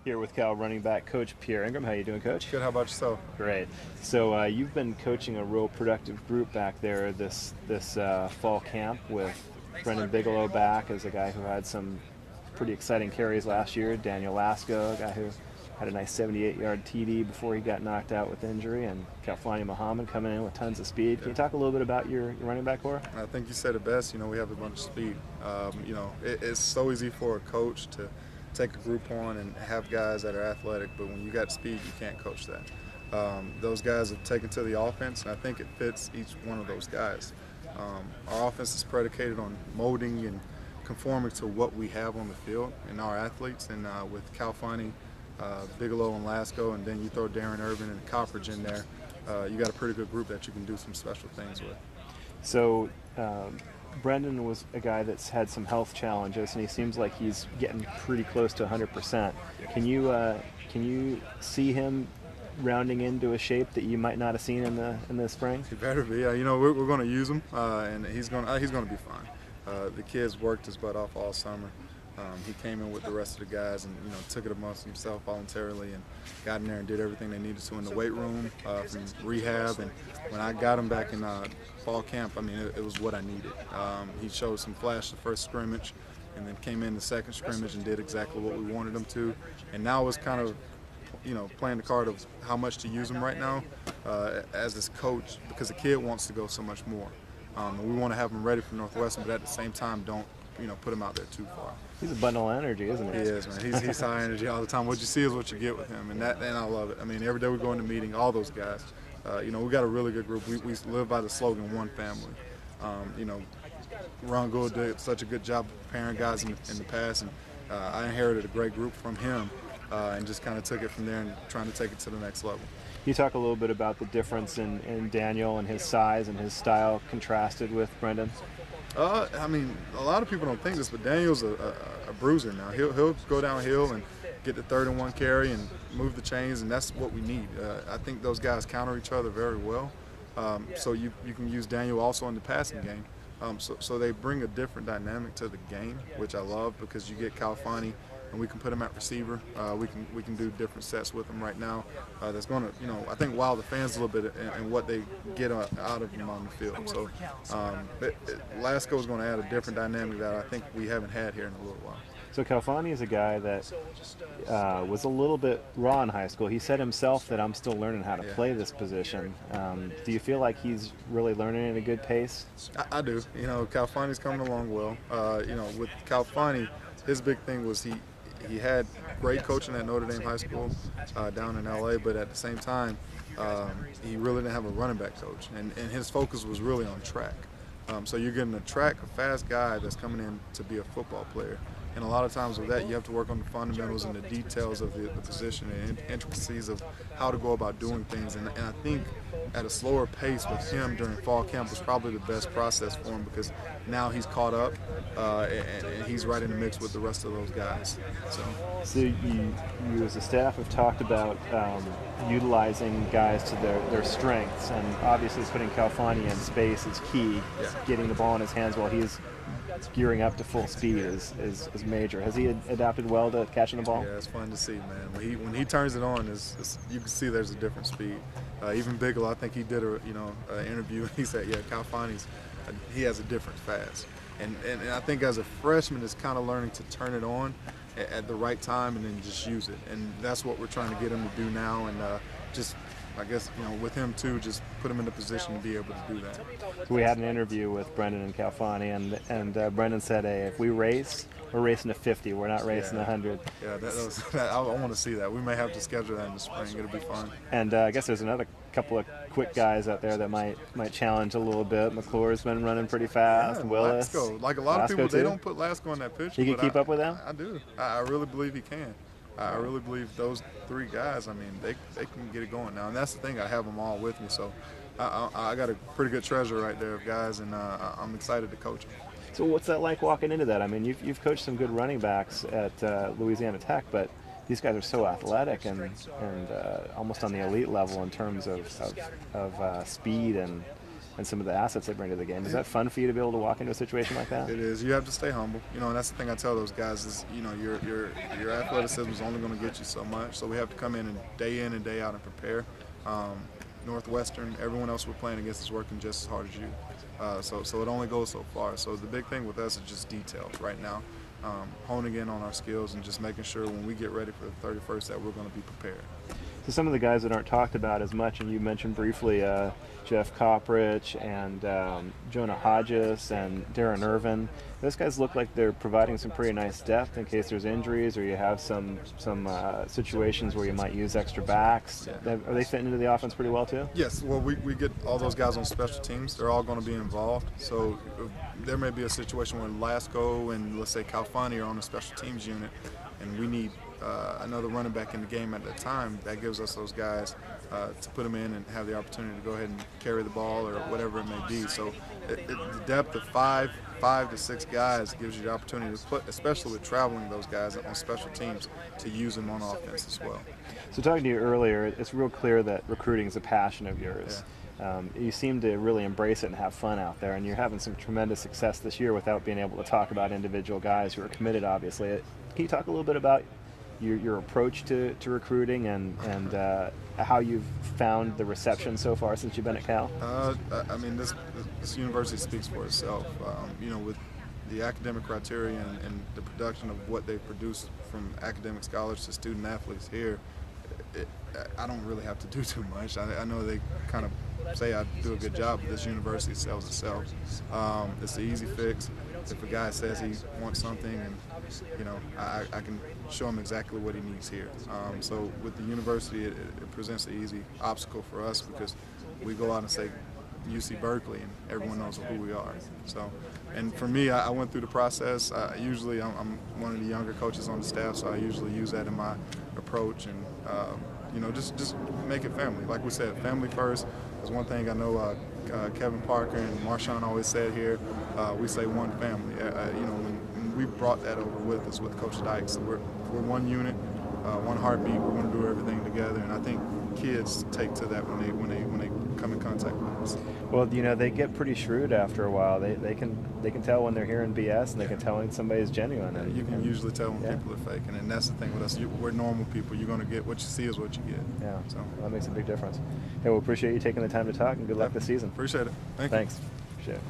Here with Cal running back coach Pierre Ingram. How you doing, Coach? Good. How about yourself? Great. So you've been coaching a real productive group back there this fall camp with Brendan Bigelow back as a guy who had some pretty exciting carries last year. Daniel Lasco, a guy who had a nice 78-yard TD before he got knocked out with injury, and Kalfani Muhammad coming in with tons of speed. Can you talk a little bit about your running back core? I think you said it best. We have a bunch of speed. It's so easy for a coach to take a group on and have guys that are athletic, but when you got speed, you can't coach that. Those guys have taken to the offense, and I think it fits each one of those guys. Our offense is predicated on molding and conforming to what we have on the field and our athletes, and with Kalfani, Bigelow and Lasco, and then you throw Darren Irvin and Coppridge in there, you got a pretty good group that you can do some special things with. So Brendan was a guy that's had some health challenges, and he seems like he's getting pretty close to 100%. Can you see him rounding into a shape that you might not have seen in the spring? He better be. We're going to use him, and he's going to be fine. The kid's worked his butt off all summer. He came in with the rest of the guys and took it amongst himself voluntarily and got in there and did everything they needed to in the weight room, from rehab. And when I got him back in fall camp, it was what I needed. He showed some flash the first scrimmage, and then came in the second scrimmage and did exactly what we wanted him to. And now it's kind of playing the card of how much to use him right now as this coach, because the kid wants to go so much more. We want to have him ready for Northwestern, but at the same time, don't put him out there too far. He's a bundle of energy, isn't he? He is, man. He's high energy all the time. What you see is what you get with him, and I love it. Every day we go in the meeting, all those guys. We got a really good group. We live by the slogan, one family. Ron Gould did such a good job preparing guys in the past, and I inherited a great group from him, and just kind of took it from there and trying to take it to the next level. Can you talk a little bit about the difference in Daniel and his size and his style contrasted with Brendan? A lot of people don't think this, but Daniel's a bruiser now. He'll go downhill and get the 3rd and 1 carry and move the chains, and that's what we need. I think those guys counter each other very well. So you can use Daniel also in the passing game. So they bring a different dynamic to the game, which I love, because you get Kalfani and we can put him at receiver. We can do different sets with him right now. That's going to, I think, wow the fans a little bit and what they get out of him on the field. So Lasco is going to add a different dynamic that I think we haven't had here in a little while. So Kalfani is a guy that was a little bit raw in high school. He said himself that I'm still learning how to play this position. Do you feel like he's really learning at a good pace? I do. Kalfani's coming along well. With Kalfani, his big thing was he had great coaching at Notre Dame High School down in LA, but at the same time, he really didn't have a running back coach, and his focus was really on track. So you're getting a fast guy that's coming in to be a football player. And a lot of times with that, you have to work on the fundamentals and the details of the position and intricacies of how to go about doing things. And I think at a slower pace with him during fall camp was probably the best process for him, because now he's caught up and he's right in the mix with the rest of those guys. So you as a staff have talked about utilizing guys to their strengths, and obviously putting Kalfani in space is key. Yeah. Getting the ball in his hands while he's gearing up to full speed is major. Has he adapted well to catching the ball? Yeah, it's fun to see, man. When he turns it on, you can see there's a different speed. Even Bigelow, I think he did an interview, and he said, yeah, Kalfani's he has a different fast. And I think as a freshman, is kind of learning to turn it on at the right time and then just use it. And that's what we're trying to get him to do now, and just, I guess, with him too, just put him in a position to be able to do that. We had an interview with Brendan and Kalfani, and Brendan said, hey, if we race, we're racing to 50. We're not racing 100. Yeah, I want to see that. We may have to schedule that in the spring. It'll be fun. And I guess there's another couple of quick guys out there that might challenge a little bit. McClure's been running pretty fast. Yeah, Willis. Lasco. Like a lot of people, too. they don't put Lasco on that picture. He can keep up with them? I do. I really believe he can. I really believe those 3 guys, they can get it going now. And that's the thing, I have them all with me. So I got a pretty good treasure right there of guys, and I'm excited to coach them. So what's that like walking into that? You've coached some good running backs at Louisiana Tech, but these guys are so athletic and almost on the elite level in terms of speed and and some of the assets they bring to the game. Is that fun for you to be able to walk into a situation like that? It is. You have to stay humble. And that's the thing I tell those guys is, your athleticism is only going to get you so much. So we have to come in and day out and prepare. Northwestern, everyone else we're playing against is working just as hard as you. So it only goes so far. So the big thing with us is just details right now. Honing in on our skills and just making sure when we get ready for the 31st that we're going to be prepared. So some of the guys that aren't talked about as much, and you mentioned briefly Jeff Kopprich and Jonah Hodges and Darren Irvin, those guys look like they're providing some pretty nice depth in case there's injuries or you have some situations where you might use extra backs. Are they fitting into the offense pretty well too? Yes, well, we get all those guys on special teams. They're all going to be involved. So there may be a situation where Lasco and, let's say, Calfani are on the special teams unit, and we need another running back in the game at that time. That gives us those guys to put them in and have the opportunity to go ahead and carry the ball or whatever it may be. So the depth of five to six guys gives you the opportunity to put, especially with traveling those guys on special teams, to use them on offense as well. So talking to you earlier, it's real clear that recruiting is a passion of yours. Yeah. You seem to really embrace it and have fun out there, and you're having some tremendous success this year without being able to talk about individual guys who are committed, obviously. Can you talk a little bit about your approach to recruiting and how you've found the reception so far since you've been at Cal? I mean, this university speaks for itself. With the academic criteria and the production of what they produce from academic scholars to student athletes here, I don't really have to do too much. I know they kind of say I do a good job, but this university sells itself. It's an easy fix. If a guy says he wants something, and I can show him exactly what he needs here. So with the university, it presents an easy obstacle for us because we go out and say UC Berkeley, and everyone knows who we are. So, and for me, I went through the process. Usually, I'm one of the younger coaches on the staff, so I usually use that in my approach and just make it family. Like we said, family first is one thing I know. Kevin Parker and Marshawn always said here, we say one family. When we brought that over with us with Coach Dykes, so we're one unit, one heartbeat. We're going to do everything together, and I think kids take to that when they come in contact with us. Well, they get pretty shrewd after a while. They can tell when they're hearing BS, and they can tell when somebody's genuine. And you can usually tell when people are faking, and that's the thing with us. We're normal people. You're going to get what you see is what you get. Yeah, so that makes a big difference. Hey, we appreciate you taking the time to talk, and good luck this season. Appreciate it. Thanks. Appreciate it.